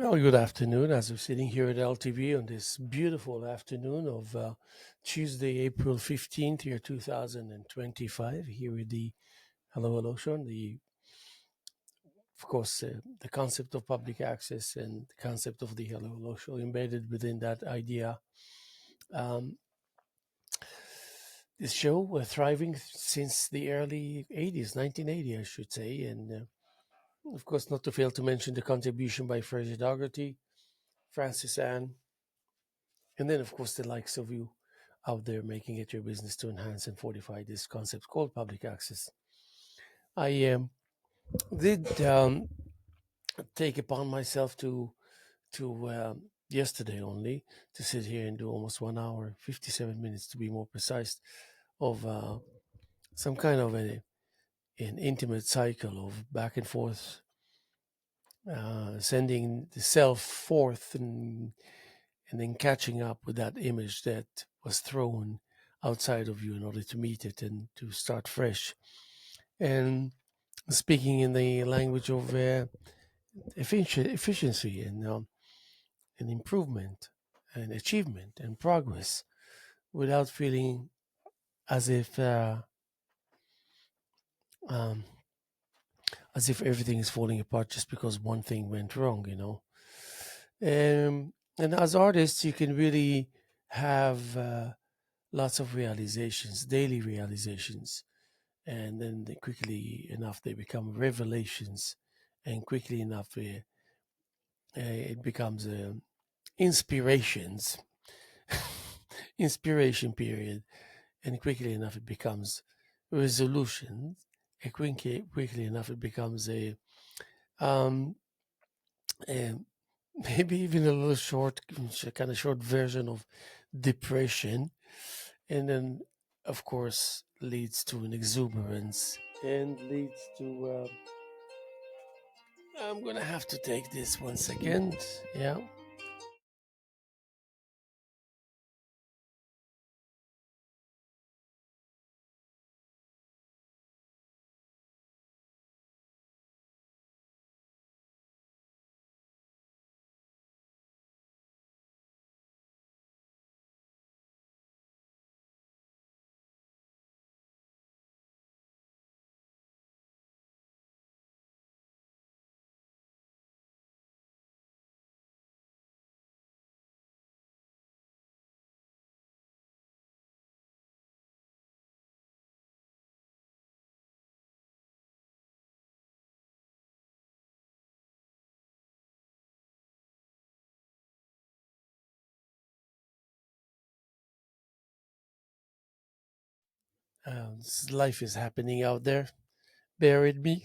Well, good afternoon. As we're sitting here at LTV on this beautiful afternoon of Tuesday, April 15th, year 2025, here with the Hello Hello Show, and the concept of public access and the concept of the Hello Hello Show embedded within that idea. Um, this show thriving since the early 80s, 1980, I should say, and of course, not to fail to mention the contribution by Fraser Dougherty, Francis Ann, and then, of course, the likes of you out there making it your business to enhance and fortify this concept called public access. I did take upon myself to yesterday only to sit here and do almost 1 hour, 57 minutes to be more precise, of some kind of an intimate cycle of back and forth, sending the self forth and then catching up with that image that was thrown outside of you in order to meet it and to start fresh. And speaking in the language of efficiency and improvement and achievement and progress without feeling as if uh, um, as if everything is falling apart just because one thing went wrong. And as artists, you can really have lots of realizations, daily realizations, and then quickly enough they become revelations, and quickly enough it becomes inspirations, inspiration period, and quickly enough it becomes resolutions, and quickly enough it becomes um, a maybe even a little short, kind of short version of depression, and then of course leads to an exuberance and leads to I'm gonna have to take this 1 second. Yeah. Life is happening out there, bear with me.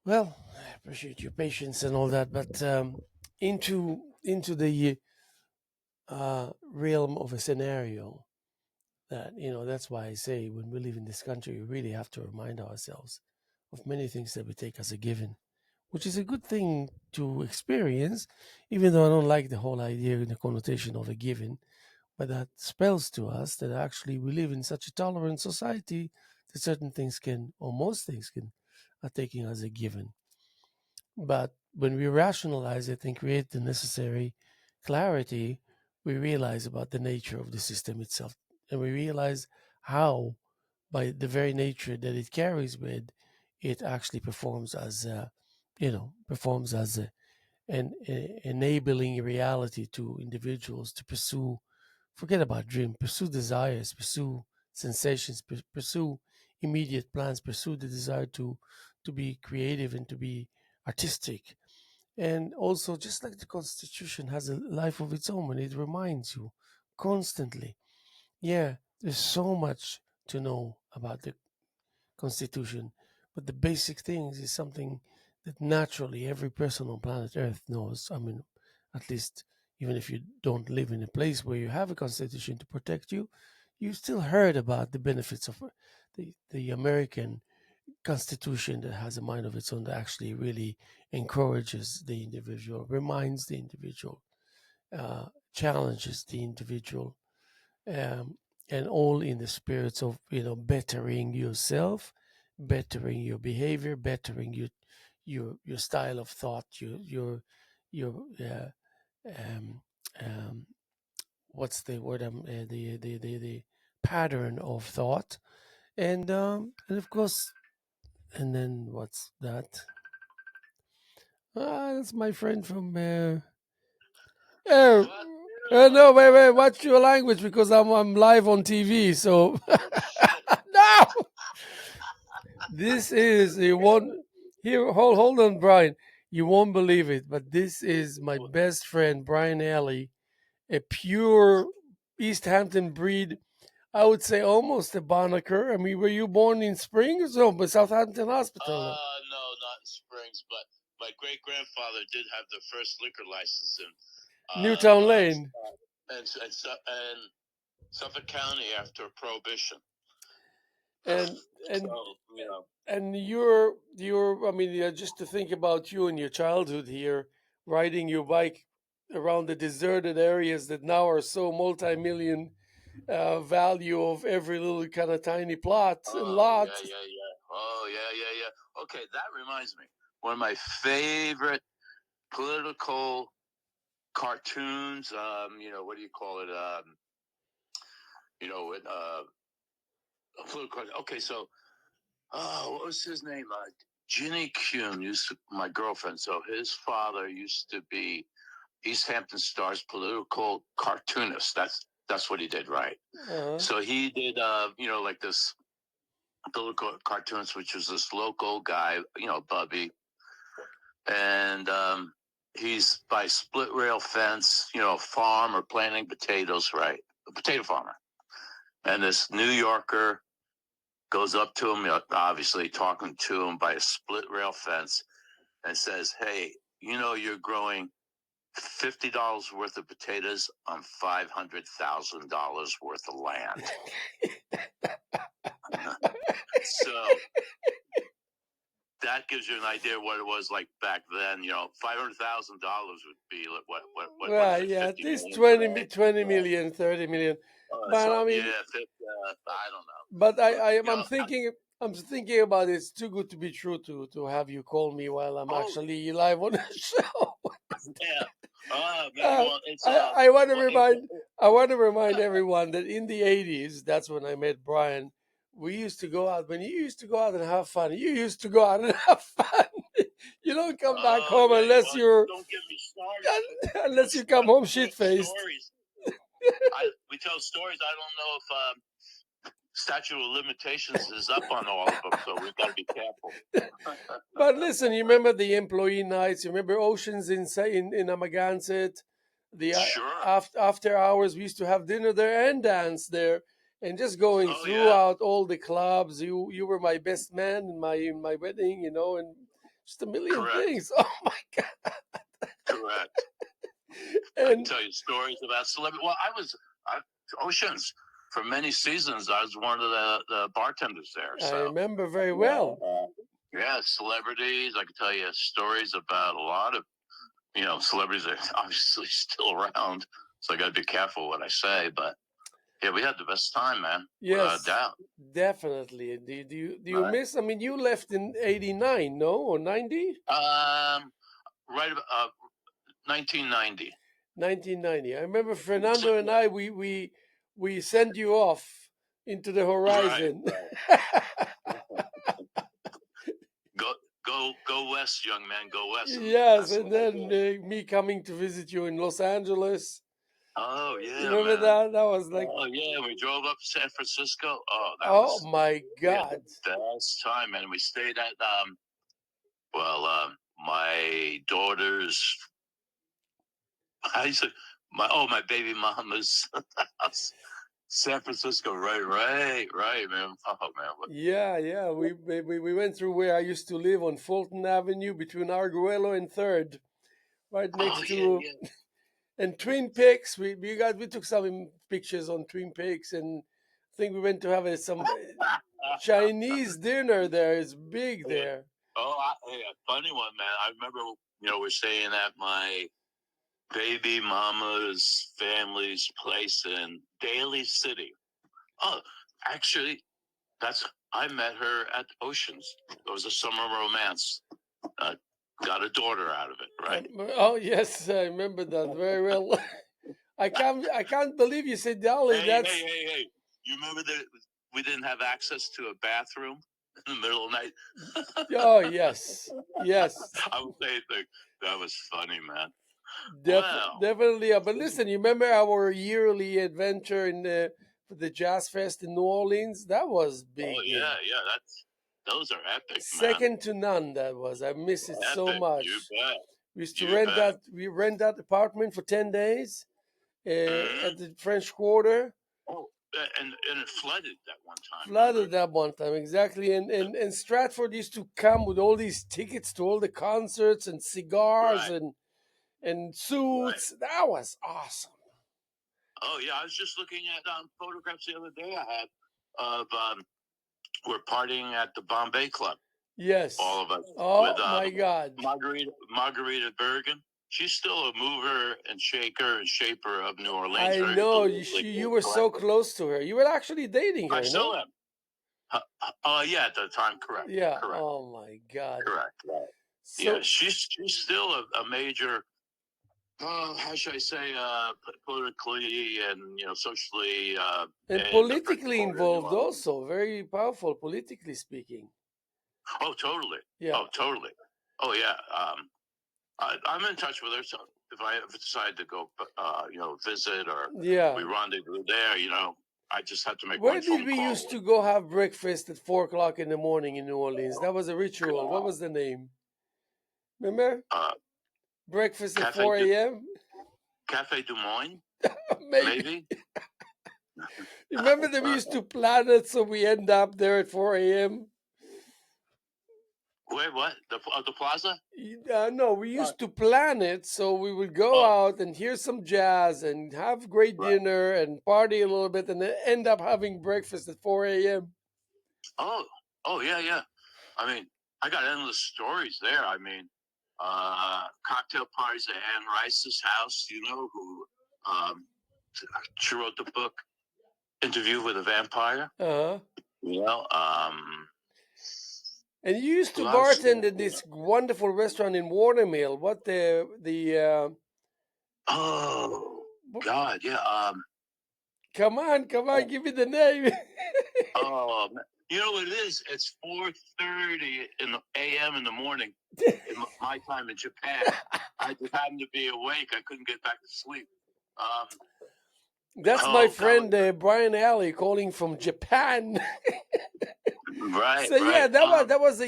Well, I appreciate your patience and all that, but into the realm of a scenario that that's why I say when we live in this country, we really have to remind ourselves of many things that we take as a given, which is a good thing to experience, even though I don't like the whole idea and the connotation of a given. But that spells to us that actually we live in such a tolerant society that certain things can, or most things can, are taken as a given. But when we rationalize it and create the necessary clarity, we realize about the nature of the system itself. And we realize how, by the very nature that it carries with, it actually performs as, performs as an enabling reality to individuals to pursue, forget about dream, pursue desires, pursue sensations, pursue immediate plans, pursue the desire to be creative and to be artistic. And also, just like the Constitution has a life of its own, and it reminds you constantly, yeah, there's so much to know about the Constitution, but the basic things is something that naturally every person on planet Earth knows. I mean, at least even if you don't live in a place where you have a Constitution to protect you, you still heard about the benefits of the American Constitution that has a mind of its own, that actually really encourages the individual, reminds the individual, challenges the individual, um, and all in the spirits of bettering yourself, bettering your behavior, bettering your style of thought, your um, um, what's the word? The pattern of thought, and of course, and then what's that? That's my friend from. Uh, no, wait, watch your language because I'm live on TV. So no, this is you won't here. Hold on, Brian. You won't believe it, but this is my best friend, Brian Alley, a pure East Hampton breed. I would say almost a Banneker. I mean, were you born in Springs or but Southampton Hospital? No, not in Springs, but my great grandfather did have the first liquor license in Newtown Lane. And Suffolk County after Prohibition. And So, and you're I mean, just to think about you and your childhood here, riding your bike around the deserted areas that now are so multi-million value of every little kind of tiny plot and lot. Oh yeah. Okay, that reminds me. One of my favorite political cartoons. What do you call it? Political. Okay, so what was his name? Ginny Kuhn my girlfriend. So his father used to be East Hampton Star's political cartoonist. That's what he did, right? So he did, like this political cartoons, which was this local guy, Bubby, and he's by split rail fence, farm or planting potatoes, right? A potato farmer, and this New Yorker goes up to him, obviously talking to him by a split rail fence, and says, "Hey, you're growing $50 worth of potatoes on $500,000 worth of land." So that gives you an idea what it was like back then. $500,000 would be what Right, is it, yeah, 50 at least million? 20 million, 30 million. But I mean, 50, I don't know. but I'm thinking about it. It's too good to be true to have you call me while I'm actually live on the show. Yeah. I want to remind everyone that in the 80s, that's when I met Brian. We used to go out. When you used to go out and have fun, you used to go out and have fun. You don't come back home unless you're. Don't get me started. Unless you come home shit faced. We tell stories. I don't know if statute of limitations is up on all of them, so we've got to be careful. But listen, you remember the employee nights? You remember Oceans in Amagansett? The after hours, we used to have dinner there and dance there, and just going throughout all the clubs. You were my best man in my wedding, and just a million things. Oh my god! Correct. And I can tell you stories about celebrity. Well, I was Oceans for many seasons. I was one of the bartenders there. So. I remember very well. Yeah, celebrities. I can tell you stories about a lot of celebrities that are obviously still around. So I got to be careful what I say, but yeah, we had the best time, man. Yes, without a doubt. Definitely. Do you miss? I mean, you left in '89, no, or '90? Right about 1990. 1990. I remember Fernando and I. We sent you off into the horizon. Right. Go west, young man. Go west. Yes, and then me coming to visit you in Los Angeles. Oh You yeah, remember man. that? That was like, Oh yeah, we drove up to San Francisco. Oh, oh my we had the God. best time, and we stayed at well, my daughter's. I said my baby mama's house, San Francisco. Right, man. Oh man, Yeah. We went through where I used to live on Fulton Avenue between Arguello and Third, right oh next yeah, to yeah. and Twin Peaks. We took some pictures on Twin Peaks, and I think we went to have some Chinese dinner there. It's big there. Oh, hey, a funny one, man. I remember, we're staying at my baby mama's family's place in Daly City. Oh, actually, that's I met her at Oceans. It was a summer romance. Uh, got a daughter out of it, right? Oh yes, I remember that very well. I can't believe you said Dolly. That's Hey! You remember that we didn't have access to a bathroom in the middle of the night? oh yes, yes, I would say that was funny, man. Well, definitely. But listen, you remember our yearly adventure in the Jazz Fest in New Orleans? That was big. oh yeah, those are epic, man. Second to none. That was. I miss it so Epic, you much. bet, We used to you bet. We rent that apartment for 10 days Mm-hmm. at the French Quarter. Oh, and it flooded that one time. Flooded Remember? that one time exactly, and Stratford used to come with all these tickets to all the concerts and cigars Right, and right. suits. That was awesome. Oh yeah, I was just looking at photographs the other day I had of we're partying at the Bombay Club. Yes. All of us with Oh my God. Margarita Bergen. She's still a mover and shaker and shaper of New Orleans. I Very know politically you were so collected. close to her. You were actually dating I her, still no? am. Yeah, at the time, correct, Yeah. correct, Oh my God. correct. Right. Yeah, So she's still a major. How should I say? Politically and socially and in the French politically Quarter in New involved Orleans. also, very powerful politically speaking. Oh, totally. Yeah. Oh, totally. Oh, yeah. I'm in touch with her. So if I ever decide to go, visit or Yeah. we rendezvous there, I just have to make Where one did phone we call. used to go have breakfast at 4 o'clock in the morning in New Orleans? That was a ritual. What was the name? Remember? Uh, Breakfast at Cafe 4 a.m.? Cafe Du Moines, Maybe. maybe. Remember that we used to plan it so we end up there at 4 a.m.? Wait, what? The plaza? No, we used to plan it so we would go Oh, out and hear some jazz and have great right. dinner and party a little bit and then end up having breakfast at 4 a.m. Oh, oh, yeah. I mean, I got endless stories there. I mean, cocktail parties at Anne Rice's house, who um, she wrote the book Interview with a Vampire. Uh-huh. You know, um, And you used to who else? bartend at this wonderful restaurant in Watermill. What Oh, God, yeah. come on, give me the name. Oh, man. You know what it is? It's 4:30 in the a.m. in the morning in my time in Japan. I just happened to be awake. I couldn't get back to sleep. Um, That's my oh God, friend Brian Alley calling from Japan. right, So yeah, right. that was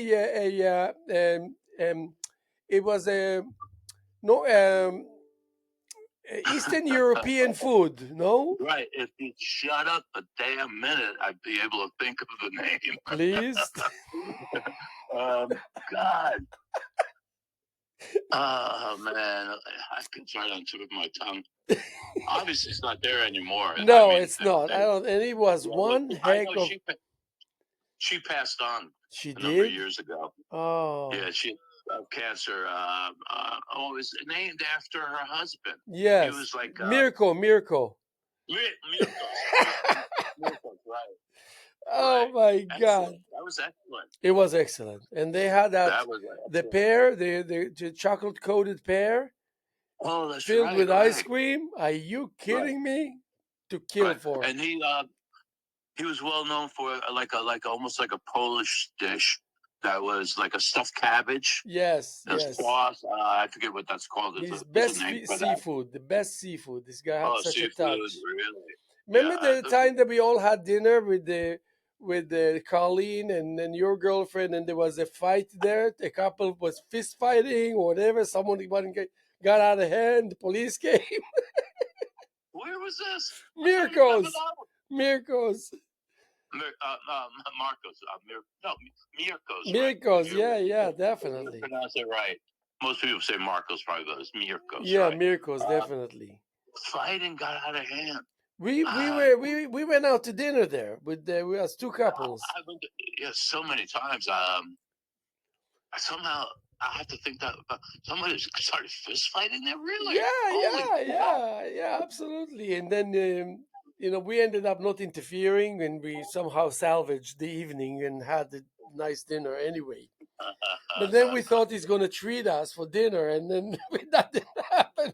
it was a no Eastern European food. No, Right. If you shut up a damn minute, I'd be able to think of the name. please. God. Oh man, I can try it on the tip of my tongue. Obviously, it's not there anymore. I No, mean, it's not. I don't. And it was one I heck know of. she passed on She a number of did. years ago. Oh, Yeah, she cancer. It was named after her husband. He yes, was like Mirko. Miracles, right? Oh Right. my God, Excellent. That was excellent. it was excellent. And they had That was the excellent. pear, the chocolate coated pear Oh, that's filled right, with ice right, cream. Are you right, kidding me? To kill right. for. And he was well known for like almost like a Polish dish that was like a stuffed cabbage. Yes, The yes. sauce, I forget what that's called. His There's a best name for that. seafood, the best seafood. This guy had Oh, such a seafood, touch. really? Remember Yeah. the time that we all had dinner with the Colleen and your girlfriend, and there was a fight there. The couple was fist fighting or whatever. Someone got out of hand. The police came. Where was this? I don't remember Miracles, that one. miracles, Marcos. No, Mircos, right? miracles. Yeah, yeah, You definitely. pronounce it right. Most people say Marcos, probably, but it's Mircos, Yeah, right? miracles, Uh, definitely. Fighting got out of hand. We went out to dinner there with we as two couples. I've been, yeah, so many times. Somehow I have to think that somebody started fist fighting there. Really? Yeah, Holy yeah, cow! yeah, yeah, absolutely. And then we ended up not interfering, and we somehow salvaged the evening and had a nice dinner anyway. But then we thought he's going to treat us for dinner, and then that didn't happen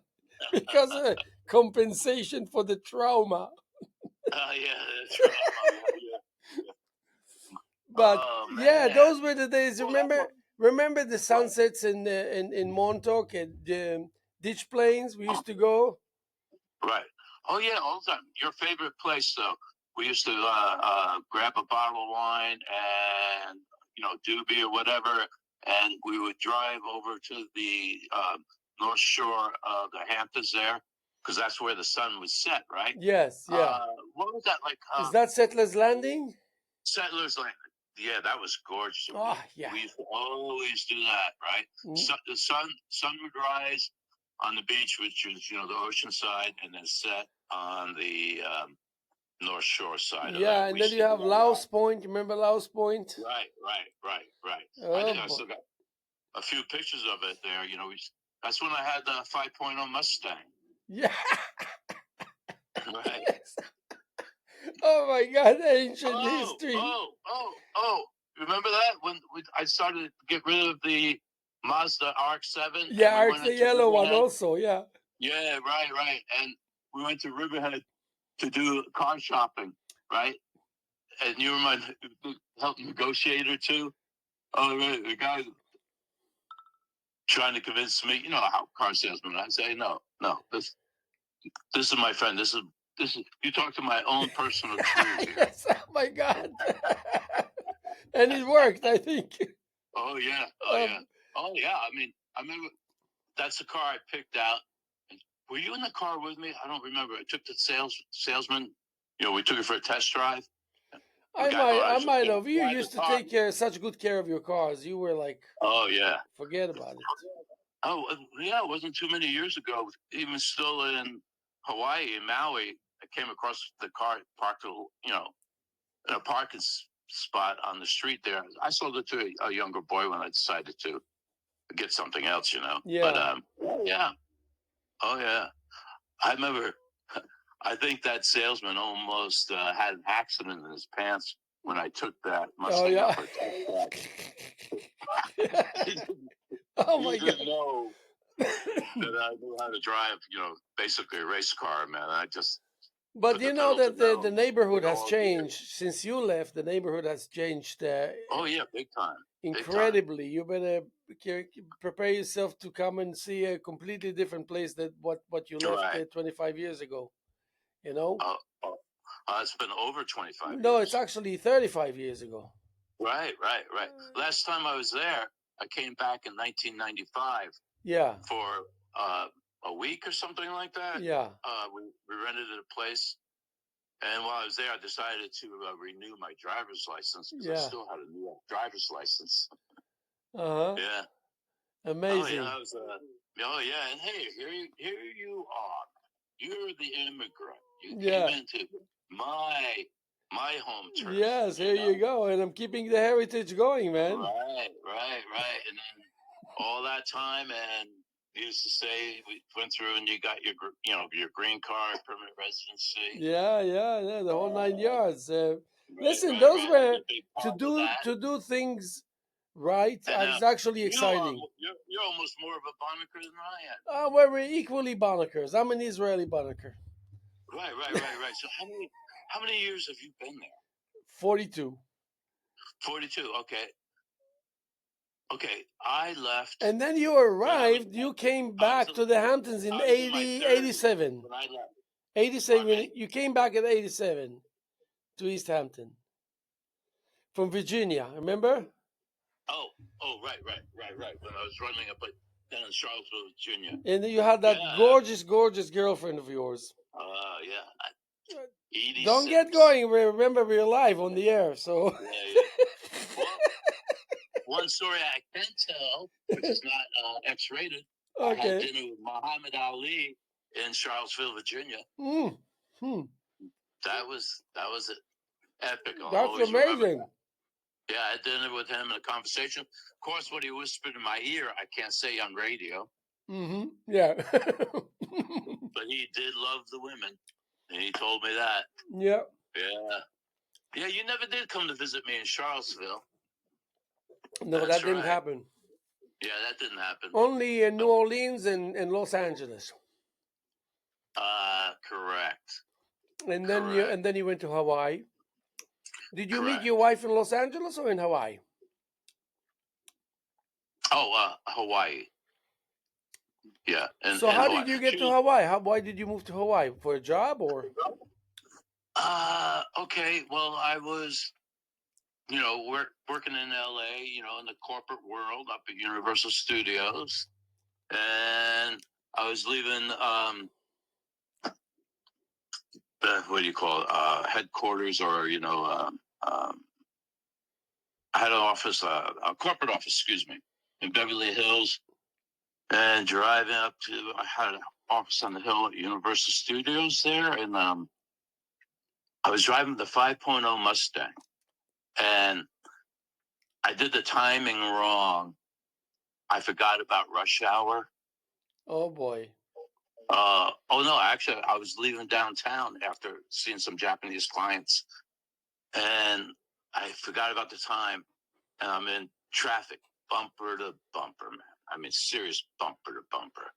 because of compensation for the trauma. Yeah, that's right. Yeah. But Oh yeah, man. those were the days. Well, that Remember the was sunsets in Montauk and the ditch plains we used to go. right. Oh yeah, all the time. Your favorite place though? We used to grab a bottle of wine and doobie or whatever, and we would drive over to the North Shore of the Hamptons there, because that's where the sun was set, right? Yes, yeah. What was that like? Is that Settlers Landing? Settlers Landing. Yeah, that was gorgeous. Oh, yeah. We used to always do that, right? So the sun would rise on the beach, which is the ocean side, and then set on the North Shore side of Yeah, that. and We then used you to do have that a lot. Laos Point. Remember Laos Point? Right. I Oh, think I boy. still got a few pictures of it there. That's when I had the 5.0 Mustang. Yeah. Right. Yes. Oh, my God. Ancient history. Oh. Remember that? When I started to get rid of the Mazda RX-7. Yeah, And we Arc went the into yellow one Riverhead. also, yeah. Yeah, right. And we went to Riverhead to do car shopping, right? And you were my help negotiator too. Oh, right. The guy trying to convince me, how car salesman. I say, no. This is my friend. This is you talk to my own personal guru here. Yes, oh, my God. And it worked, I think. Oh yeah. I mean, I remember that's the car I picked out. Were you in the car with me? I don't remember. I took the salesman. We took it for a test drive. I might have. You Drive the used to car. take such good care of your cars. You were like, Oh yeah. forget about it. Oh yeah. It wasn't too many years ago. Even still in Hawaii, in Maui, I came across the car parked, in a parking spot on the street there. I sold it to a younger boy when I decided to get something else, Yeah. But yeah. Oh yeah. I remember. I think that salesman almost had an accident in his pants when I took that Mustang yeah. up for test. Oh, He my God. didn't know that I knew how to drive, basically a race car, man. I just But put the you know pedal to that the metal. the neighborhood has All gear. changed since you left. The neighborhood has changed Oh yeah, big time. incredibly. You better prepare yourself to come and see a completely different place than what you left Right. 25 years ago. You know? It's been over 25 No, years. it's actually 35 years ago. Right. Last time I was there, I came back in 1995. Yeah. For a week or something like that. Yeah. We rented a place, and while I was there, I decided to renew my driver's license because I still had a New York driver's license. Uh-huh. Yeah. Amazing. Oh yeah, I was. And hey, here you are. You're the immigrant. You came into my home turf. Yes, here you go. And I'm keeping the heritage going, man. Right. And then all that time, and he used to say we went through and you got your green card, permanent residency. Yeah, the whole 9 yards. Listen, those were to do things right. It's actually exciting. You're almost more of a Banneker than I am. We're equally Banneker's. I'm an Israeli Banneker. Right. So how many years have you been there? 42. 42. Okay. Okay, I left. And then you arrived, you came back to the Hamptons in 87. When I left. 87, you came back at 87 to East Hampton from Virginia, remember? Oh, right. When I was running up down in Charlottesville, Virginia. And you had that gorgeous girlfriend of yours. Yeah. 86. Don't get going. Remember, we're live on the air, so. Yeah. Well, one story I can tell, which is not X-rated. Okay. I had dinner with Muhammad Ali in Charlottesville, Virginia. That was epic. That's amazing. Yeah, I had dinner with him in a conversation. Of course, what he whispered in my ear, I can't say on radio. Yeah. But he did love the women, and he told me that. Yeah. Yeah, you never did come to visit me in Charlottesville. No, that didn't happen. Yeah, that didn't happen. Only in New Orleans and Los Angeles. Correct. And then you went to Hawaii. Did you meet your wife in Los Angeles or in Hawaii? Oh, Hawaii. Yeah. So how did you get to Hawaii? Why did you move to Hawaii? For a job or? Okay. Well, I was, working in LA, in the corporate world up at Universal Studios. And I was leaving, what do you call it? Headquarters, or, I had an office, a corporate office, excuse me, in Beverly Hills. And driving up to, I had an office on the hill at Universal Studios there. And I was driving the 5.0 Mustang. And I did the timing wrong. I forgot about rush hour. Oh, boy. No, actually, I was leaving downtown after seeing some Japanese clients. And I forgot about the time. And I'm in traffic, bumper to bumper, man. I mean, serious bumper to bumper,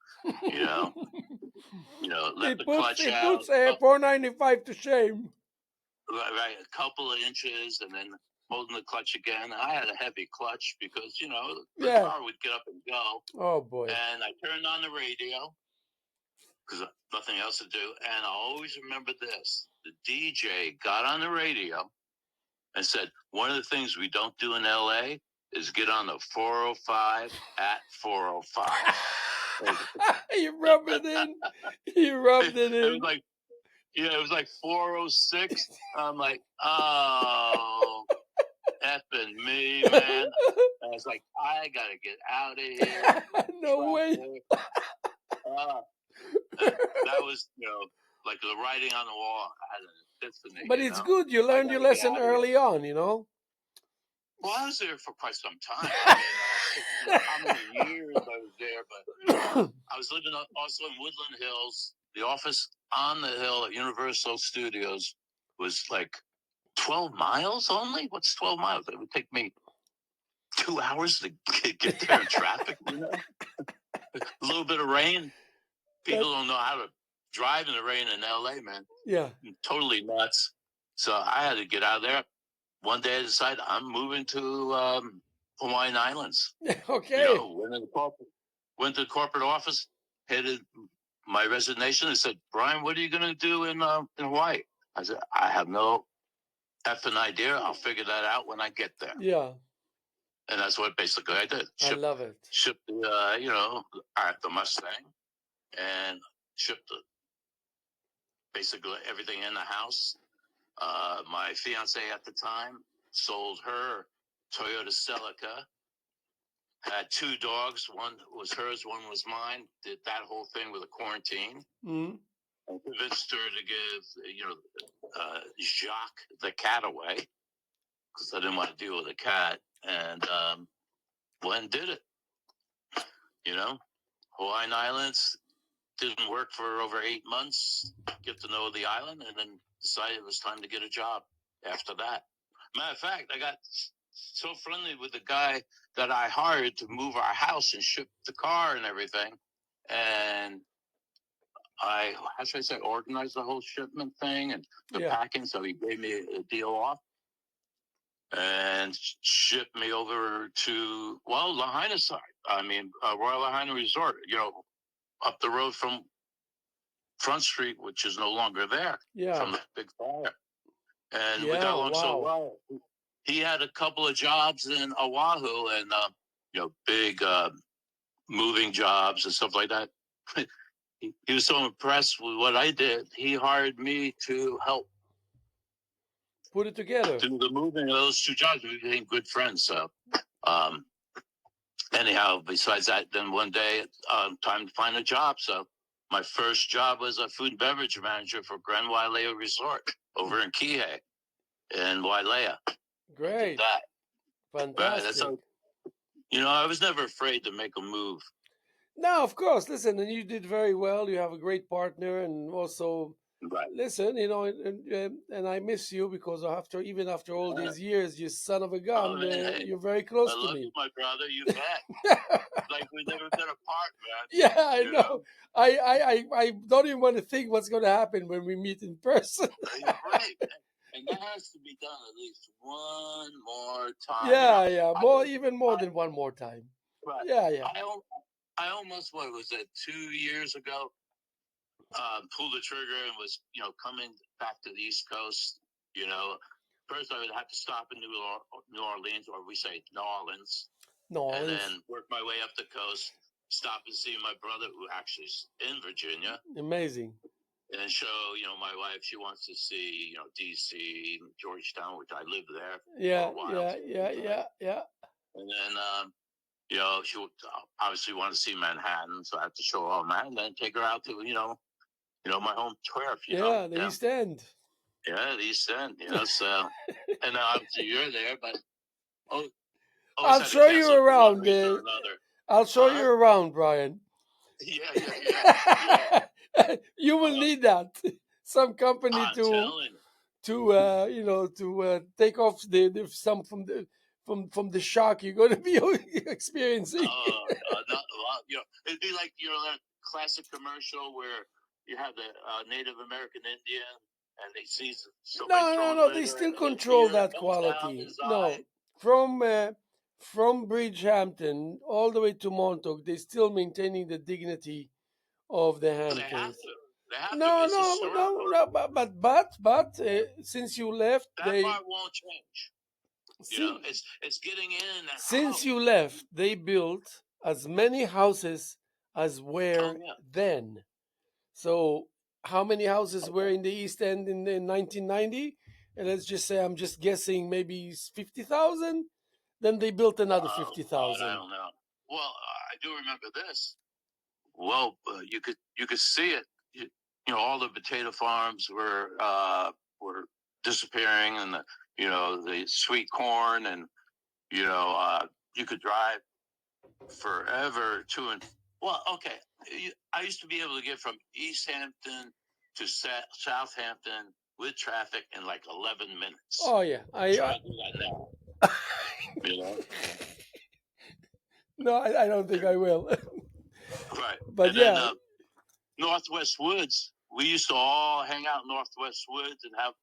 let the clutch out. It puts 495 to shame. Right, a couple of inches, and then holding the clutch again. I had a heavy clutch because, the car would get up and go. Oh, boy. And I turned on the radio because nothing else to do. And I always remember this. The DJ got on the radio and said, one of the things we don't do in L.A. is get on the 405 at 405. You rubbed it in. You rubbed it in. It was like 406. I'm like, oh, effing me, man. And I was like, I got to get out of here. No way. That was, like the writing on the wall. I had an epiphany. But it's good. You learned your lesson early on, Well, I was there for quite some time. How many years I was there, but I was living also in Woodland Hills. The office on the hill at Universal Studios was like 12 miles only. What's 12 miles? It would take me 2 hours to get there in traffic. A little bit of rain. People don't know how to drive in the rain in LA, man. Yeah. Totally nuts. So I had to get out of there. One day I decided I'm moving to Hawaiian Islands. Okay. Went to the corporate office, headed my resignation, and said, Brian, what are you going to do in Hawaii? I said, I have no effing idea. I'll figure that out when I get there. Yeah. And that's what basically I did. I love it. Shipped the Mustang, and shipped basically everything in the house. My fiance at the time sold her Toyota Celica. Had 2 dogs. One was hers, one was mine. Did that whole thing with a quarantine. Mm-hmm. And convinced her to give, Jacques the cat away because I didn't want to deal with a cat. And went and did it. Hawaiian Islands didn't work for over 8 months. Get to know the island, and then decided it was time to get a job after that. Matter of fact, I got so friendly with the guy that I hired to move our house and ship the car and everything. And I, how should I say, organized the whole shipment thing and the packing. So he gave me a deal off. and shipped me over to, well, Lahaina side. I mean, Royal Lahaina Resort, up the road from Front Street, which is no longer there from the big fire. And we got along so well. He had a couple of jobs in Oahu and, big moving jobs and stuff like that. He was so impressed with what I did, he hired me to help put it together. Do the moving of those two jobs. We became good friends. So, anyhow, besides that, then one day, time to find a job. So, my first job was a food and beverage manager for Grand Wailea Resort over in Kihei in Wailea. Great. That. Fantastic. Right, I was never afraid to make a move. No, of course. Listen, and you did very well. You have a great partner, and also, right. Listen, and I miss you because even after all these years, you son of a gun, Hey, you're very close to me. I love you, my brother. You bet. Like we never been apart, man. Yeah, I know. I don't even want to think what's going to happen when we meet in person. Right. And that has to be done at least one more time. Yeah. Even more than one more time. Right. Yeah. I almost, what was it, 2 years ago, pulled the trigger and was, coming back to the East Coast. First I would have to stop in New Orleans, or we say New Orleans, and then work my way up the coast, stop and see my brother, who actually is in Virginia. Amazing. And show, my wife, she wants to see, D.C., Georgetown, which I lived there for a while. Yeah. And then, she would obviously want to see Manhattan, so I have to show her Manhattan, and then take her out to, my home turf, the East End. Yeah, the East End, so, and obviously you're there, but, I'll show you around. I'll show you around, Brian. Yeah. You will need that. Some company to take off some from the shock you're going to be experiencing. It'd be like that classic commercial where you have the Native American Indian and they see somebody No. They still control that quality. No, from Bridgehampton all the way to Montauk, they're still maintaining the dignity of the Hamptons. They have to. No. But since you left, that part won't change. It's getting in. Since you left, they built as many houses as were then. So, how many houses were in the East End in 1990? And let's just say, I'm just guessing, maybe 50,000. Then they built another 50,000. I don't know. Well, I do remember this. Well, you could see it. All the potato farms were disappearing, and the sweet corn, and you could drive forever to and. Well, okay. I used to be able to get from East Hampton to Southampton with traffic in like 11 minutes. Oh yeah, I try to do that now. No, I don't think I will. Right. But and then, Northwest Woods. We used to all hang out in Northwest Woods and have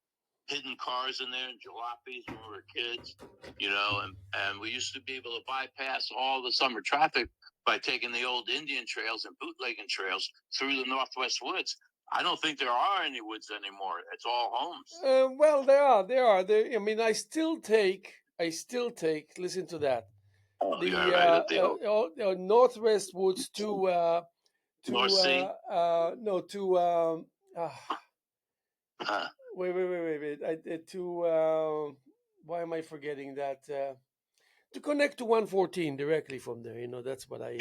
hidden cars in there and jalopies when we were kids, and we used to be able to bypass all the summer traffic by taking the old Indian trails and bootlegging trails through the Northwest Woods. I don't think there are any woods anymore. It's all homes. Well, there are. I mean, I still take. Listen to that. The Northwest Woods to North Sea. Wait. Why am I forgetting that? To connect to 114 directly from there. That's what I.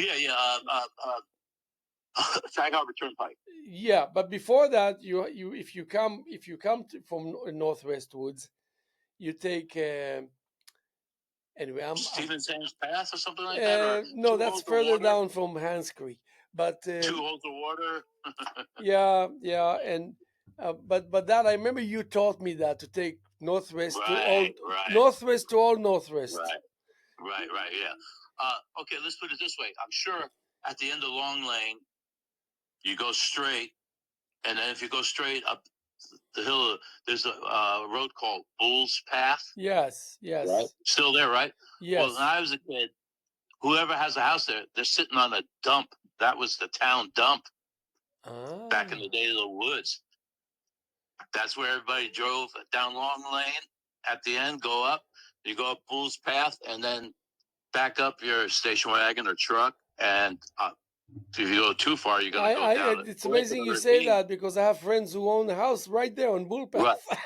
Sag Harbor Turnpike. Yeah, but before that, if you come from Northwest Woods, you take. Anyway, Stephen Sands Pass or something like that. No, that's further down from Hans Creek. But 2 holes of water. yeah, and but that I remember you taught me that to take northwest to all northwest. Right, yeah. Okay, let's put it this way. I'm sure at the end of Long Lane, you go straight, and then if you go straight up the hill. There's a road called Bull's Path. Yes, yes, Right, still there, right? Well, when yes. I was a kid, whoever has a house there, they're sitting on a dump. That was the town dump back in the Ah, day of the woods. That's where everybody drove down Long Lane. At the end, go up. You go up Bull's Path, and then back up your station wagon or truck. And if you go too far, you're going to go down a it's cliff and amazing a you say ravine. that because I have friends who own a house right there on Bull Right, Path.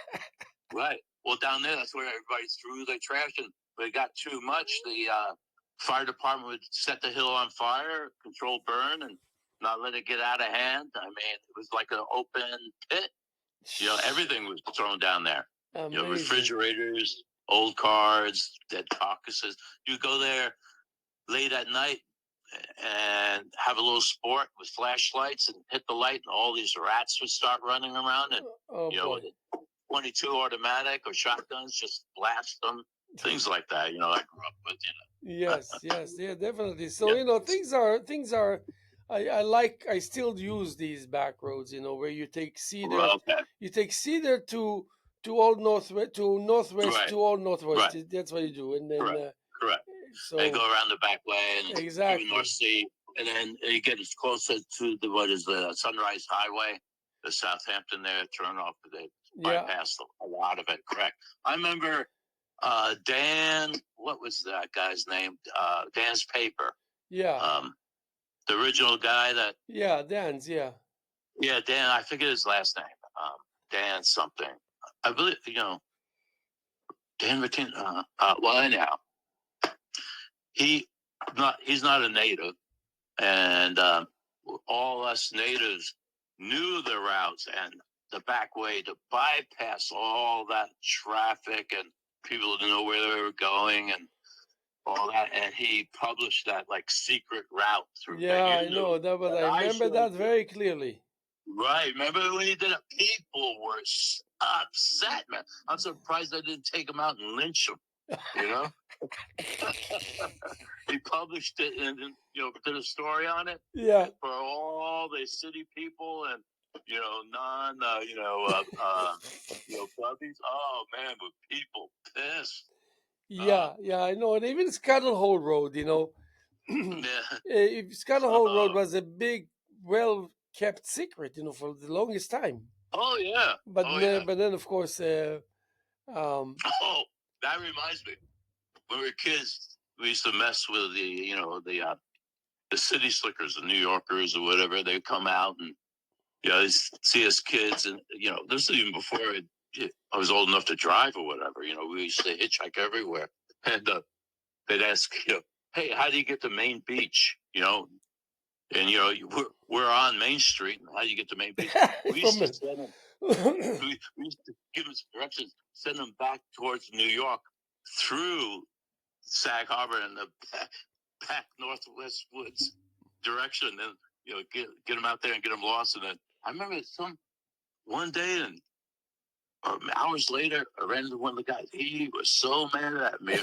right. Well, down there, that's where everybody threw their trash. And when it got too much, the fire department would set the hill on fire, control burn, and not let it get out of hand. I mean, it was like an open pit. Everything was thrown down there. Amazing. Refrigerators, old cards, dead carcasses. You go there late at night and have a little sport with flashlights and hit the light, and all these rats would start running around. And boy. with a 22 automatic or shotguns, just blast them. Things like that. I grew up with. Yes, yes, yeah, definitely. So things are. I still use these back roads. Where you take Cedar, Okay. you take Cedar to Old Northwest, to Northwest, Right. to Old Northwest. Right. That's what you do, and then Correct. so And go around the back way and exactly. North Sea, and then you get as closer to the Sunrise Highway, the Southampton there. Turn off the bypass a lot of it. Correct. I remember Dan. What was that guy's name? Dan's Paper. Yeah. The original guy that. Yeah, Dan's. Yeah. Yeah, Dan. I forget his last name. Dan something. I believe Dan Martin. Well, anyhow, he's not a native, and all us natives knew the routes and the back way to bypass all that traffic, and people didn't know where they were going and all that. And he published that like secret route through. Yeah, I know that, but I remember that very clearly. Right. Remember when he did it? People were upset, man. I'm surprised I didn't take him out and lynch him. He published it and did a story on it. Yeah. For all the city people and non clubbies. Oh man, were people pissed? Yeah, I know, and even Scuttle Hole Road, Scuttle Hole Road was a big, well kept secret, for the longest time. Oh yeah, but then of course, that reminds me. When we were kids, we used to mess with the city slickers, the New Yorkers or whatever. They come out and they see us kids, and this is even before I was old enough to drive or whatever. We used to hitchhike everywhere, and they'd ask, hey, how do you get to Main Beach? And we're on Main Street, and how do you get to Main Beach? We used to send them. We used to give them directions, send them back towards New York through Sag Harbor and the back northwest woods direction, and get them out there and get them lost. And then I remember one day and hours later, I ran into one of the guys. He was so mad at me.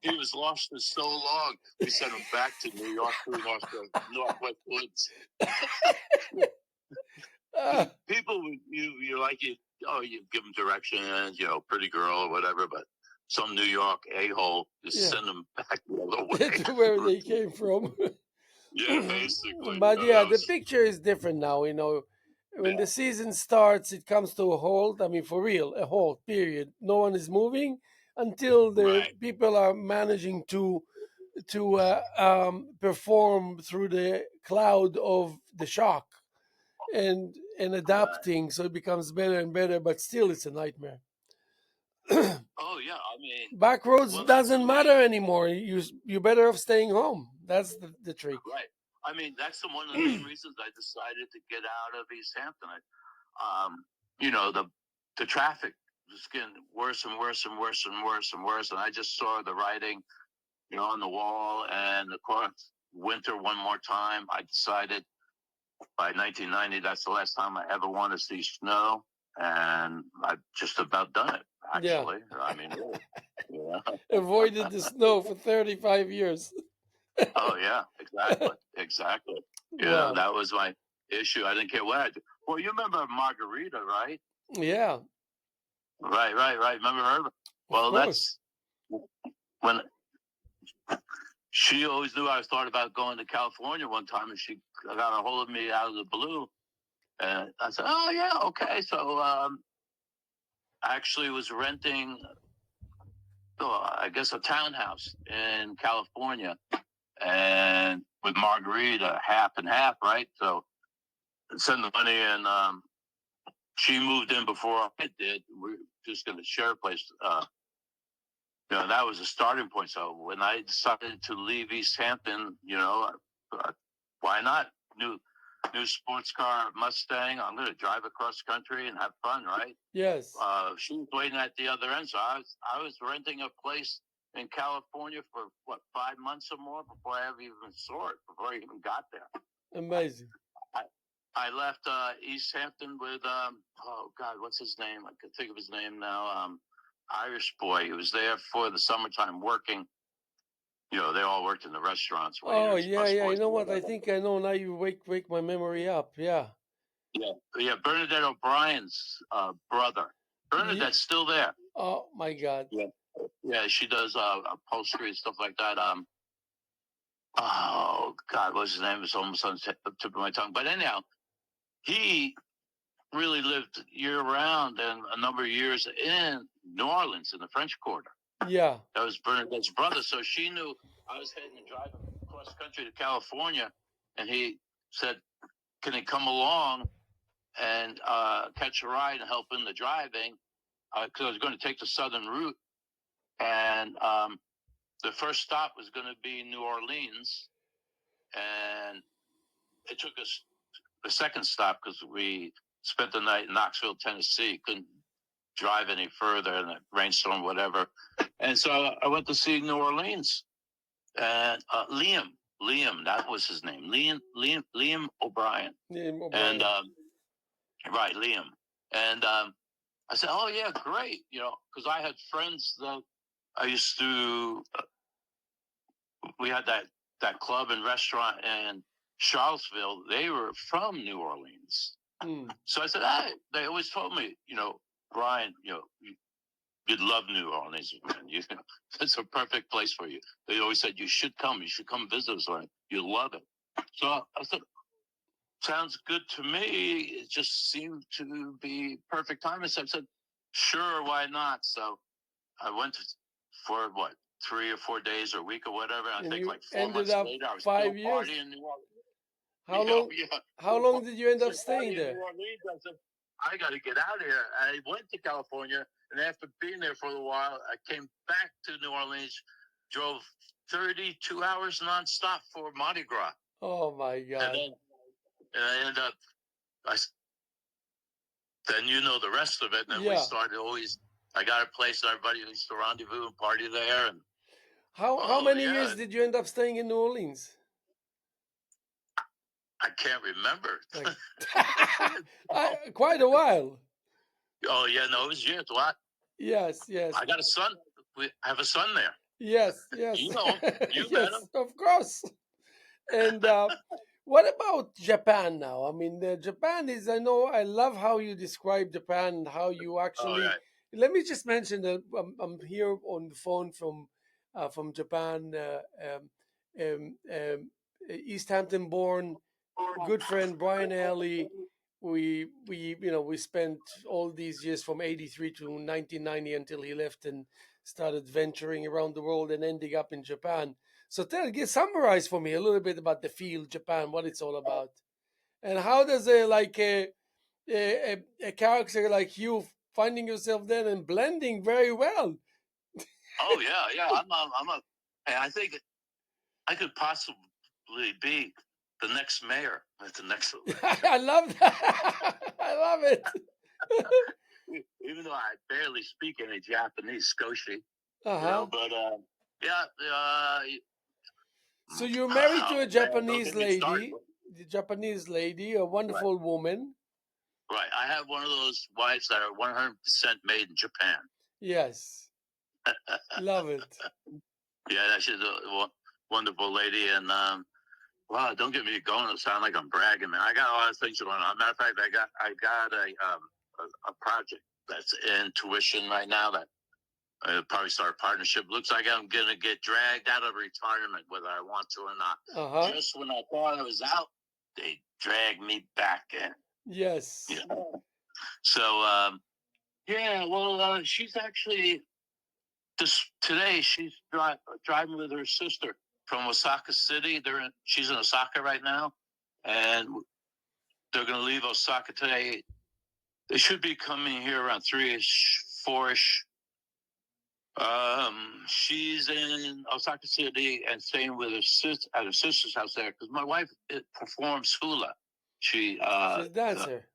He was lost for so long. We sent him back to New York through northwest woods. People, you like it. Oh, you give them directions, pretty girl or whatever, but some New York a-hole, just send them back the other way. To where they came from. Yeah, basically. But the picture is different now, When the season starts, it comes to a halt. I mean, for real, a halt, period. No one is moving until the people are managing to perform through the cloud of the shock and adapting, so it becomes better and better, but still it's a nightmare. Oh yeah, I mean, back roads doesn't matter anymore. You better off staying home. That's the trick. Right. I mean, that's one of the main reasons I decided to get out of East Hampton. The traffic was getting worse and worse and worse and worse and worse, and I just saw the writing, on the wall. And of course, winter one more time. I decided by 1990 that's the last time I ever want to see snow, and I've just about done it. Actually, I mean, avoided the snow for 35 years. Oh yeah, exactly. That was my issue. I didn't care what I do. Well, you remember Margarita, right? Yeah, Right. Remember her? of Well, course. that's when she always knew I thought about going to California one time, and she got a hold of me out of the blue. And I said, "Oh yeah, okay." So I actually was renting, I guess, a townhouse in California, and with Margarita, half and half, right? So send the money, and she moved in before I did. We're just going to share a place. That was a starting point. So when I decided to leave East Hampton, why not? New sports car Mustang. I'm going to drive across country and have fun, right? Yes. She was waiting at the other end, so I was renting a place in California for 5 months or more before I ever even saw it, before I even got there. Amazing. I left East Hampton with oh God, what's his name? I can think of his name now. Irish boy. He was there for the summertime working. They all worked in the restaurants. Oh Waiters, yeah, yeah. You busboys, know what? I whatever. think I know now. You wake my memory up. Yeah. Yeah. Bernadette O'Brien's brother. Bernadette's still there. Oh my God. Yeah. She does upholstery and stuff like that. Oh God, what's his name? It's almost on the tip of my tongue. But anyhow, he really lived year round and a number of years in New Orleans in the French Quarter. Yeah. That was Bernadette's brother. So she knew I was heading and driving cross country to California, and he said, "Can he come along and catch a ride and help in the driving?" Because I was going to take the southern route, and the first stop was going to be New Orleans, and it took us the second stop because we spent the night in Knoxville, Tennessee. Couldn't drive any further in a rainstorm, whatever. And so I went to see New Orleans, and Liam, that was his name, Liam O'Brien. And right, Liam. And I said, "Oh yeah, great," because I had friends that I used to. We had that club and restaurant in Charlottesville. They were from New Orleans. So I said, they always told me, Brian, you'd love New Orleans, man. It's a perfect place for you. They always said you should come. You should come visit us. You'll love it. So I said, sounds good to me. It just seemed to be perfect time. So I said, sure, why not? So I went for 3 or 4 days or a week or whatever. And I think like 4 months later, I was still 5 years. partying in New Orleans. How long? How long did you end up staying there? I said, I got to get out of here. I went to California, and after being there for a while, I came back to New Orleans, drove 32 hours nonstop for Mardi Gras. Oh my God! And I ended up, then the rest of it. And then we started always. I got a place, and everybody used to rendezvous and party there. And how many years did you end up staying in New Orleans? I can't remember. Quite a while. Oh yeah, no, it was years. What? Yes. I got a son. I have a son there. Yes. You know him. You met him. Of course. And what about Japan now? I mean, Japan is, I know, I love how you describe Japan and how you actually. Let me just mention that I'm here on the phone from Japan, East Hampton born, good friend Brian Alley. We spent all these years from '83 to 1990 until he left and started venturing around the world and ending up in Japan. So summarize for me a little bit about the field, Japan, what it's all about, and how does a character like you finding yourself there and blending very well. Oh yeah. I think I could possibly be the next mayor at the next election. I love that. I love it. Even though I barely speak any Japanese, Skoshi, but yeah. So you're married to a Japanese lady, a wonderful woman. Right. I have one of those wives that are 100% made in Japan. Yes. Love it. Yeah, she's a wonderful lady, and Well, don't get me going. It sound like I'm bragging, man. I got a lot of things going on. Matter of fact, I got a project that's in tuition right now that I'll probably start a partnership. Looks like I'm gonna get dragged out of retirement, whether I want to or not. Just when I thought I was out, they dragged me back in. Yes. You know? So yeah, well, she's actually today. She's driving with her sister from Osaka City. She's in Osaka right now, and they're going to leave Osaka today. They should be coming here around 3-ish, 4-ish. She's in Osaka City and staying with at her sister's house there because my wife performs hula. She's a dancer.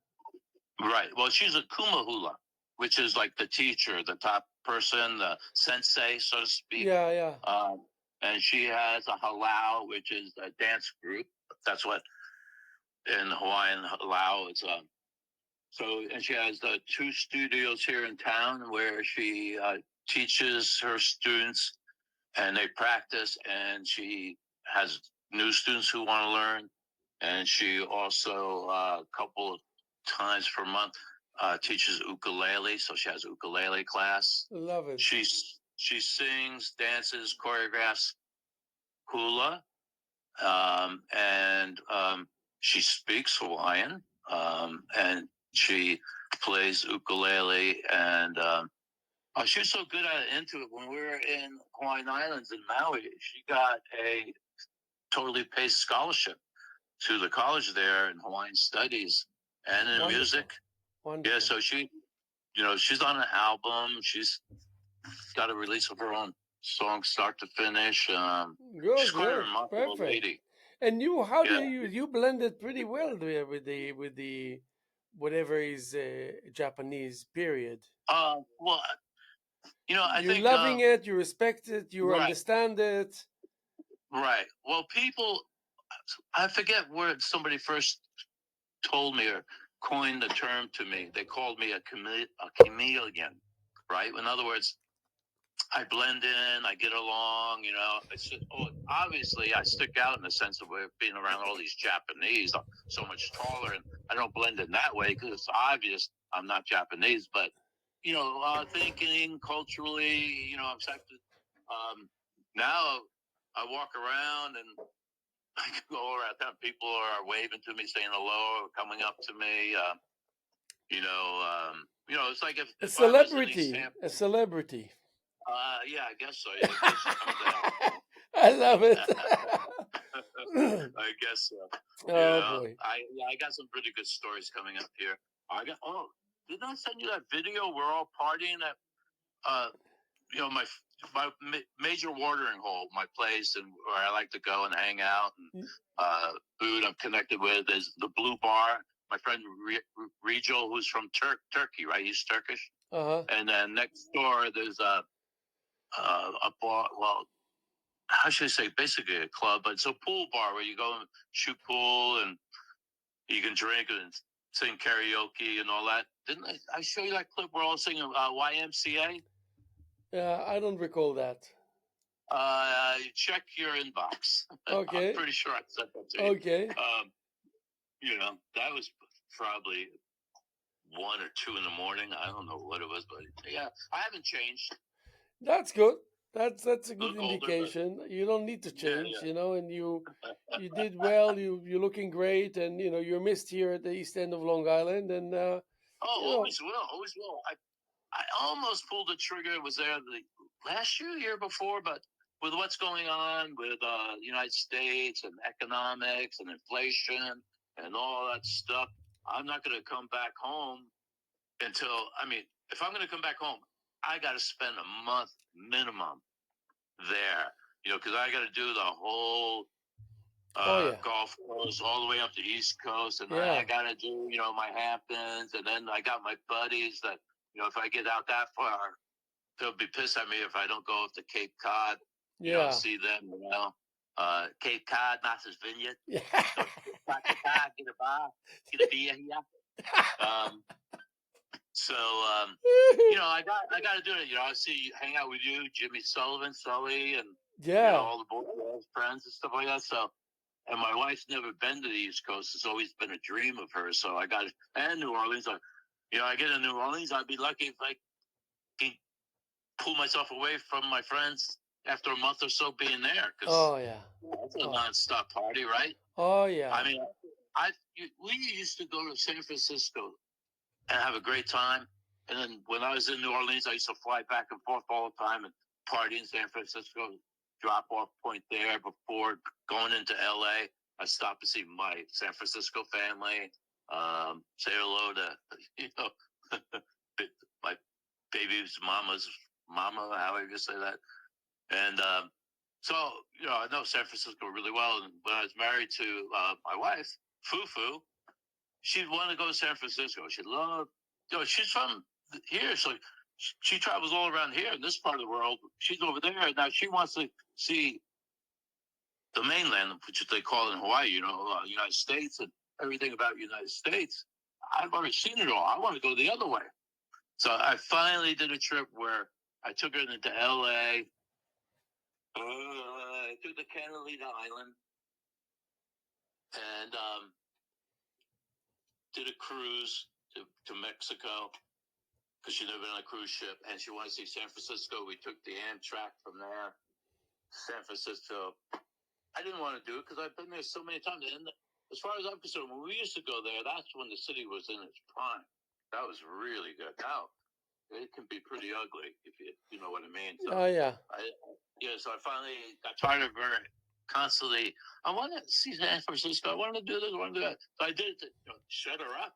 Right. Well, she's a kuma hula, which is like the teacher, the top person, the sensei, so to speak. Yeah. And she has a halau, which is a dance group. That's what in Hawaiian halau is. And she has 2 studios here in town where she teaches her students, and they practice. And she has new students who want to learn, and she also a couple of times per month teaches ukulele. So she has a ukulele class. Love it. She sings, dances, choreographs hula, and she speaks Hawaiian, and she plays ukulele. And she was so good into it. When we were in Hawaiian Islands in Maui, she got a totally paid scholarship to the college there in Hawaiian Studies and in Wonderful. music. Wonderful. Yeah, so she's on an album. She's got a release of her own song, start to finish. She's quite a remarkable lady. And how do you blend it pretty well there with the whatever is Japanese period? Well, I you're think loving it, you respect it, you understand it. Right. Well, people, I forget where somebody first told me or coined the term to me. They called me a chameleon, right? In other words, I blend in, I get along, It's just, obviously, I stick out in the sense of being around all these Japanese. I'm so much taller, and I don't blend in that way because it's obvious I'm not Japanese. But, thinking culturally, I'm accepted. Now I walk around and I can go around town. People are waving to me, saying hello, or coming up to me. It's like if a if celebrity. I was in a celebrity. Yeah, I guess so. Yeah, I love it. I guess so. Boy. I got some pretty good stories coming up here. Didn't I send you that video? We're all partying at my major watering hole, my place, and where I like to go and hang out. And food I'm connected with is the Blue Bar. My friend Regil, who's from Turkey, right? He's Turkish. And then next door, there's a bar. Well, how should I say? Basically a club, but it's a pool bar where you go and shoot pool, and you can drink and sing karaoke and all that. Didn't I show you that clip where all singing YMCA? I don't recall that. Check your inbox. Okay. I'm pretty sure I sent that to you. Okay. That was probably 1 or 2 in the morning. I don't know what it was, but yeah, I haven't changed. That's good. That's a good Look indication. older, You don't need to change, yeah. and you did well. You're looking great, and you're missed here at the East End of Long Island, and always will. I almost pulled the trigger. It was there last year before, but with what's going on with the United States and economics and inflation and all that stuff, I'm not going to come back home if I'm going to come back home, I got to spend a month minimum there, because I got to do the whole Gulf Coast all the way up to East Coast, and I got to do, my Hamptons, and then I got my buddies that, if I get out that far, they'll be pissed at me if I don't go up to Cape Cod, see them, Cape Cod, Martha's Vineyard. Yeah. Get a bar, get a beer here. So, I got to do it. I see, hang out with you, Jimmy Sullivan, Sully, and all the boys, friends and stuff like that. So, And my wife's never been to the East Coast. It's always been a dream of hers. So I got it. And New Orleans. I get in New Orleans. I'd be lucky if I can pull myself away from my friends after a month or so being there. Oh yeah. It's a nonstop party, right? Oh yeah. I mean, we used to go to San Francisco and have a great time. And then when I was in New Orleans, I used to fly back and forth all the time and party in San Francisco, drop off point there before going into LA. I stopped to see my San Francisco family, say hello to my baby's mama's mama, however you say that. And so, I know San Francisco really well. And when I was married to my wife, Fufu, she'd want to go to San Francisco. She'd love, she's from here. So she travels all around here in this part of the world. She's over there. Now she wants to see the mainland, which they call in Hawaii, United States and everything about United States. I've already seen it all. I want to go the other way. So I finally did a trip where I took her into LA. I took the Catalina Island and did a cruise to Mexico because she'd never been on a cruise ship and she wanted to see San Francisco. We took the Amtrak from there, San Francisco. I didn't want to do it because I've been there so many times. And as far as I'm concerned, when we used to go there, that's when the city was in its prime. That was really good. Now, it can be pretty ugly if you know what I mean. So, yeah. So I finally got tired of her constantly. I want to see San Francisco. I want to do this. I want to do that. So I did it to shut her up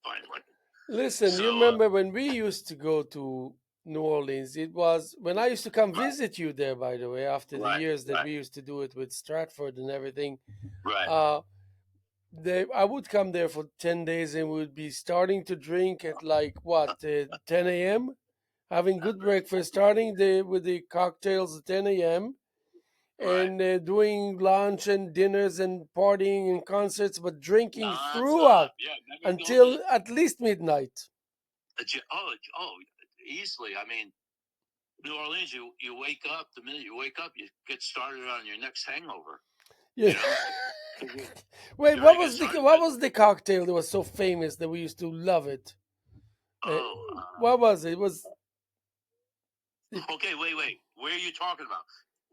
finally. Listen, you remember when we used to go to New Orleans? It was when I used to come visit you there, by the way, after the years that we used to do it with Stratford and everything. Right. I would come there for 10 days and we would be starting to drink at like what, 10 a.m., having good breakfast, starting with the cocktails at 10 a.m., and doing lunch and dinners and partying and concerts, but drinking throughout until at least midnight. Easily. I mean, New Orleans, you wake up, the minute you wake up, you get started on your next hangover. Yeah. Wait, what was the cocktail that was so famous that we used to love it? What was it? It was. Okay, wait. Where are you talking about?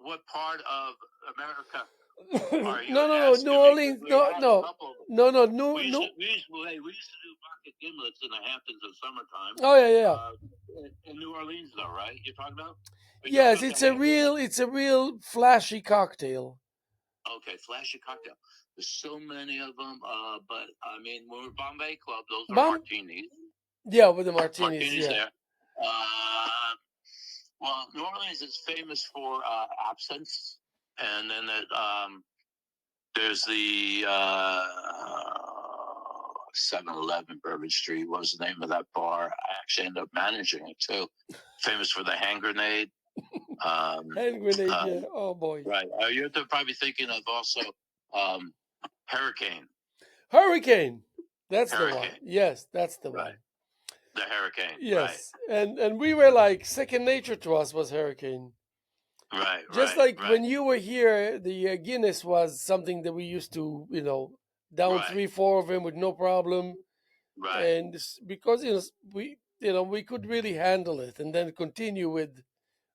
What part of America are you? No, New Orleans. No. We used to do vodka gimlets in the Hamptons in summertime. Oh yeah. In New Orleans, though, right? You're talking about? Yes, it's a real flashy cocktail. Okay, flashy cocktail. There's so many of them, but I mean, when we're Bombay Club, those are martinis. Yeah, with the martinis there. Well, New Orleans is famous for absinthe, and then there's the 7-Eleven Bourbon Street. What was the name of that bar? I actually ended up managing it too. Famous for the hand grenade. Hand grenade, yeah. Oh boy. Right. You're probably thinking of also Hurricane. Hurricane. That's the one. Yes, that's the one. The Hurricane. Yes. Right. And we were like, second nature to us was Hurricane. Right. Just like when you were here, the Guinness was something that we used to, down 3-4 of them with no problem. Right. And because we could really handle it, and then continue with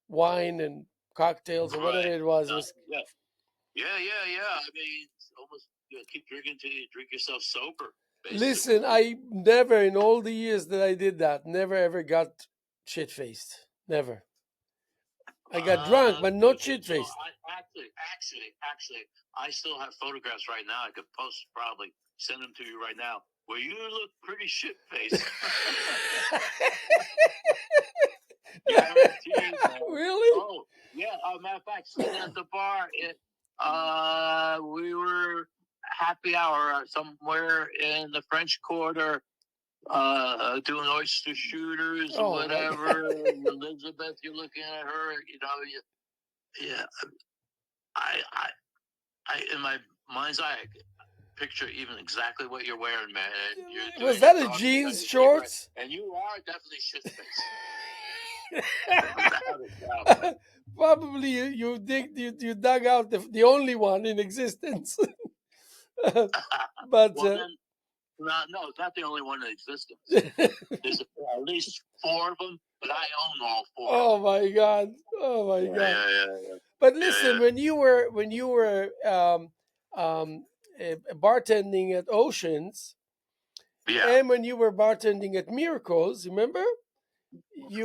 wine and cocktails or whatever it was. Yeah. I mean, it's almost keep drinking till you drink yourself sober. Basically. Listen, I never, in all the years that I did that, never ever got shit faced. Never. I got drunk, but not shit faced. Actually, I still have photographs right now. I could probably send them to you right now, where you look pretty shit faced. Really? Oh, yeah. Matter of fact, sitting at the bar, we were happy hour somewhere in the French Quarter, doing oyster shooters or whatever. Elizabeth, you're looking at her, yeah. I in my mind's eye, picture even exactly what you're wearing, man. Was that a jeans shorts? And you are definitely shit faced. Probably you dug out the only one in existence. But Well, then, no, it's not the only one in existence. There's at least 4 of them, but I own all 4. oh my God, oh my Yeah, God. yeah. But Yeah, listen, yeah. when you were bartending at Oceans, Yeah, and when you were bartending at Miracles, remember?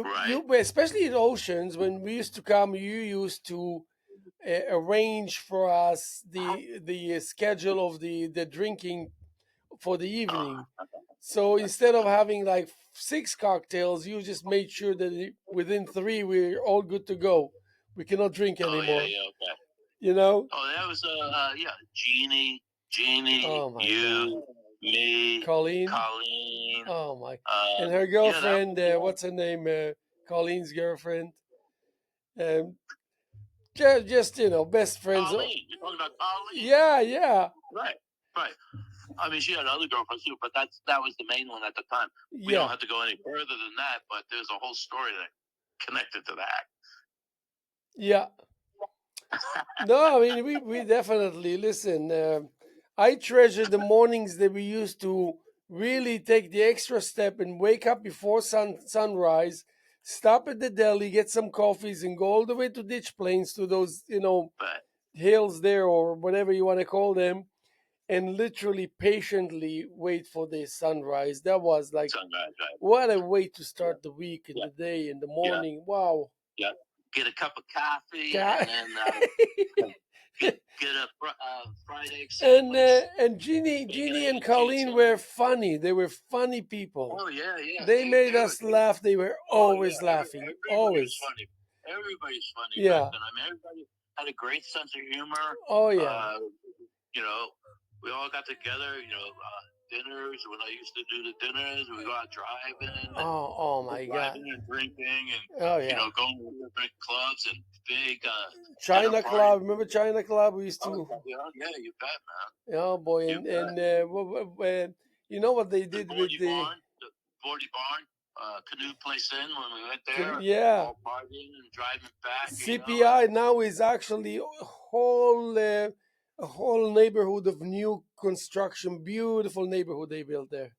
right. You especially at Oceans, when we used to come, you used to arrange for us the schedule of the drinking for the evening. So instead of having like 6 cocktails, you just made sure that within 3 we're all good to go. We cannot drink Oh, yeah, anymore. yeah, okay. You know? Oh, that was, yeah, Jeannie, Oh my God. you, me, Colleen. Colleen. Oh my. And her Yeah, that girlfriend, was the one. what's her name? Colleen's girlfriend. Um, just best friends. Colleen. You're talking about Colleen. Yeah, yeah, Right, right. I mean, she had other girlfriends too, but that was the main one at the time. We don't yeah. have to go any further than that, but there's a whole story that connected to that. Yeah. No, I mean we definitely listen. I treasure the mornings that we used to really take the extra step and wake up before sunrise, stop at the deli, get some coffees, and go all the way to Ditch Plains to those But hills there or whatever you want to call them, and literally patiently wait for the sunrise. That was like sunrise, right? what a way to Yeah, start the week and yeah, the day in the yeah, morning. Wow. yeah. Get a cup of coffee God. and then get a fried egg sandwich. And Jeannie and Colleen were funny. They were funny people. Oh yeah, yeah. They made us laugh. They were Oh yeah. always laughing. Everybody's Always. funny. Everybody's funny back Yeah. then. I mean, everybody had a great sense of humor. Oh yeah. You know, we all got together. Dinners when I used to do the dinners. We go out driving. Oh my God. Driving and drinking and Oh yeah. going to different clubs and big China dinner parties. Club. Remember China Club? We used to. Yeah, you bet, man. Oh boy. You And bet. you know what they The did with Bordy the Barn, Canoe Place Inn when we went there, yeah. all partying and driving back. CPI now is actually a whole neighborhood of new construction, beautiful neighborhood they built there.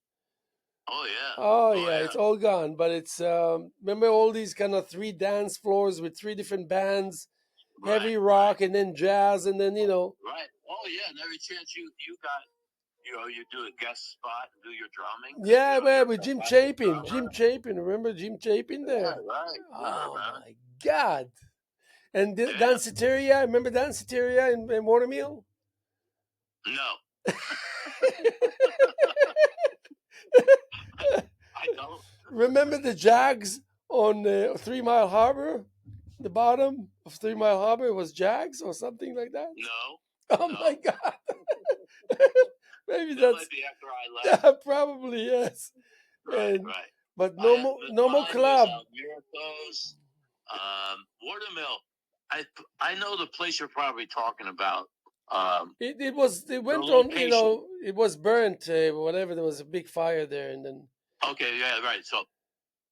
Oh yeah. Oh Oh yeah, yeah. it's all gone, but it's remember all these kind of 3 dance floors with 3 different bands, heavy rock and then jazz and then Right. Oh yeah, and every chance you got, you do a guest spot and do your drumming. yeah, well, You're with a Jim fantastic Chapin, drummer. remember Jim Chapin Yeah, there? right. Yeah, Oh man. my God! And Yeah. Danceteria, remember Danceteria in Watermill? No, I don't. Remember the Jags on 3 Mile Harbor? The bottom of 3 Mile Harbor was Jags or something like that? No. Oh No. my God. Maybe That that's might be after I left. probably yes. Right. And Right. but no more Mine club. was Miracles, Watermill. I know the place you're probably talking about. It went on, Location. it was burnt, whatever. There was a big fire there, and then Okay, yeah, right. So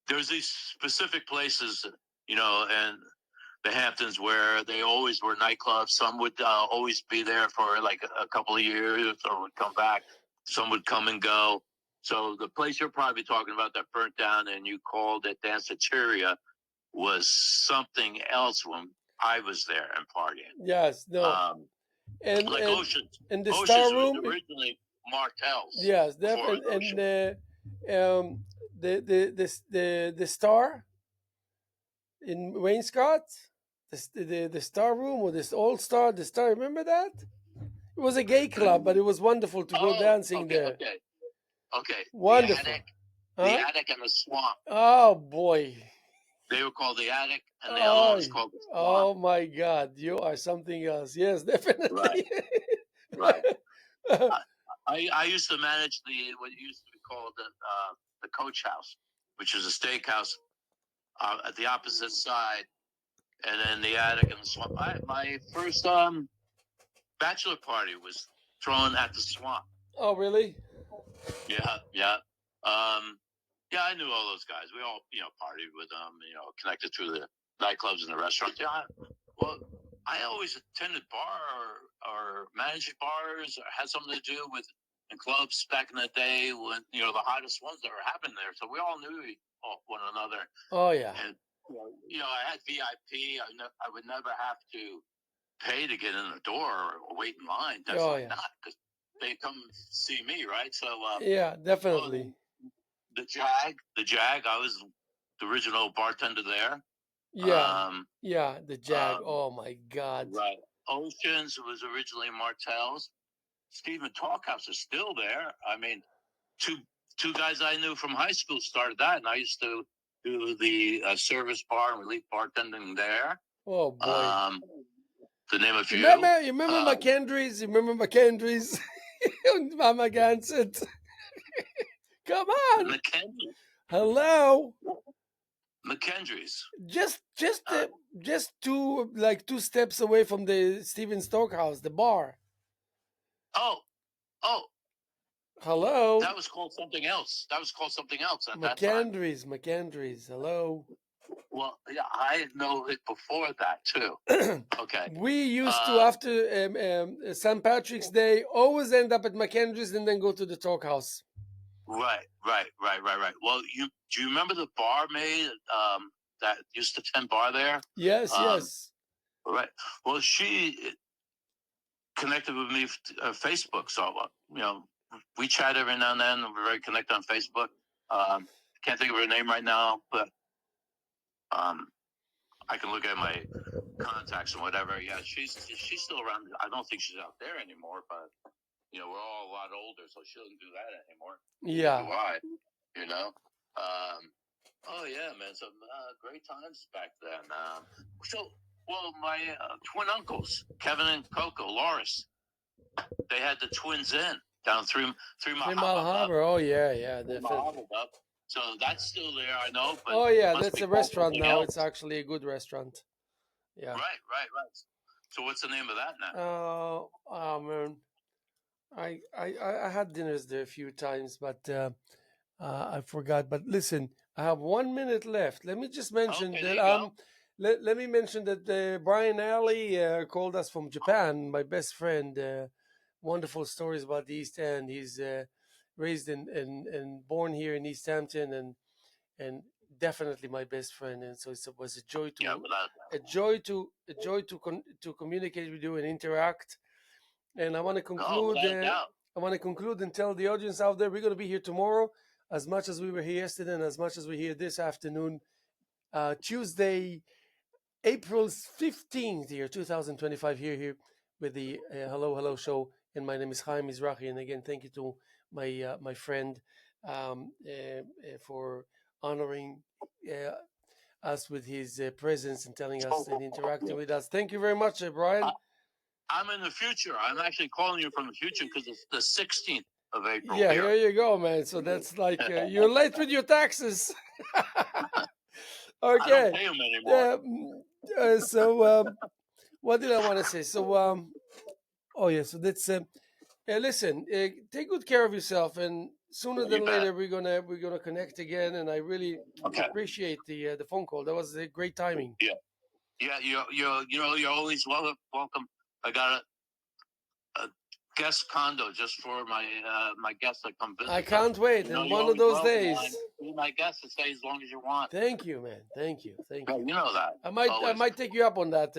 there's these specific places, and the Hamptons where they always were nightclubs. Some would always be there for like a couple of years, or would come back. Some would come and go. So the place you're probably talking about that burnt down and you called it Danceteria was something else when I was there and partying. yes, no, and Like and Oceans. and the Oceans Star was Room, originally Martell's. yes, Before it was and Ocean. the Star in Wainscott, the Star Room or this All Star, the Star. Remember that? It was a gay club, but it was wonderful to go dancing there. Okay. Wonderful. The attic and the swamp. Oh boy. They were called the attic, and the other one was called the swamp. Oh my God, you are something else. Yes, definitely. Right. I used to manage what used to be called the Coach House, which is a steakhouse at the opposite side, and then the attic and the swamp. My first bachelor party was thrown at the swamp. Oh really? Yeah, yeah. Yeah, I knew all those guys. We all, partied with them, connected through the nightclubs and the restaurants. Yeah, well, I always attended or managed bars or had something to do with in clubs back in the day when the hottest ones that were happening there. So we all knew one another. Oh yeah. And I had VIP. I would never have to pay to get in the door or wait in line. Definitely not, because they come see me, right? So yeah, definitely. The Jag. I was the original bartender there. Yeah, the Jag. Oh my God. Right. Oceans was originally Martell's. Stephen Talkhouse is still there. I mean, two guys I knew from high school started that, and I used to do the service bar and relief bartending there. Oh boy. To name a few. You remember McKendry's? You remember McKendry's? Mama Gansett. Come on. McKendry. Hello. McKendry's. Just two steps away from the Stephen Stokehouse, the bar. Oh. Hello. That was called something else. McKendry's. Hello. Well, yeah, I know it before that too. Okay. We used to, after St. Patrick's Day, always end up at McKendry's and then go to the Talkhouse. Right. Well, do you remember the barmaid that used to tend bar there? Yes. Right. Well, she connected with me Facebook, so we chat every now and then. We're very connected on Facebook. Can't think of her name right now, but I can look at my contacts and whatever. Yeah, she's still around. I don't think she's out there anymore, but we're all a lot older, so she doesn't do that anymore. Yeah. Do I? Oh yeah, man. Some great times back then. My twin uncles, Kevin and Coco, Loris, they had the Twins Inn down Three Mile Harbor. Oh yeah, definitely. So that's still there, I know. But oh yeah, that's a restaurant now. Else. It's actually a good restaurant. Yeah. Right. So what's the name of that now? Oh man, I had dinners there a few times, but I forgot. But listen, I have 1 minute left. Let me just mention that let me mention that Brian Alley called us from Japan. My best friend. Wonderful stories about the East End. He's raised and born here in East Hampton, and definitely my best friend. And so it was a joy to communicate with you and interact. And I want to conclude. I want to conclude and tell the audience out there we're going to be here tomorrow, as much as we were here yesterday, and as much as we're here this afternoon, Tuesday, April 15th, year 2025. Here with the Hello show. And my name is Haim Mizrahi. And again, thank you to my friend for honoring us with his presence and telling us and interacting with us. Thank you very much, Brian. I'm in the future. I'm actually calling you from the future because it's the 16th of April. Yeah, here you go, man. So that's like you're late with your taxes. Okay. I don't pay them anymore. So what did I want to say? So so that's listen, take good care of yourself, and sooner than later we're gonna connect again. And I really appreciate the phone call. That was a great timing. Yeah. You're always welcome. I got a guest condo just for my guests that come visit. I can't wait. And one of those days, be my guest and stay as long as you want. Thank you, man. Thank you. You know that. I might take you up on that.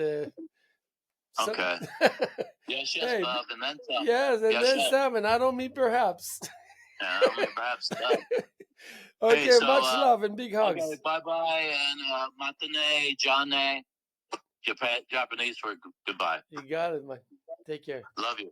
Okay. Yes, Bob, and then some. Yes, and then some, and I don't mean perhaps. Yeah, I don't mean perhaps. Okay, much love and big hugs. Okay, bye-bye, and matane, jane, Japanese for goodbye. You got it, man. Take care. Love you.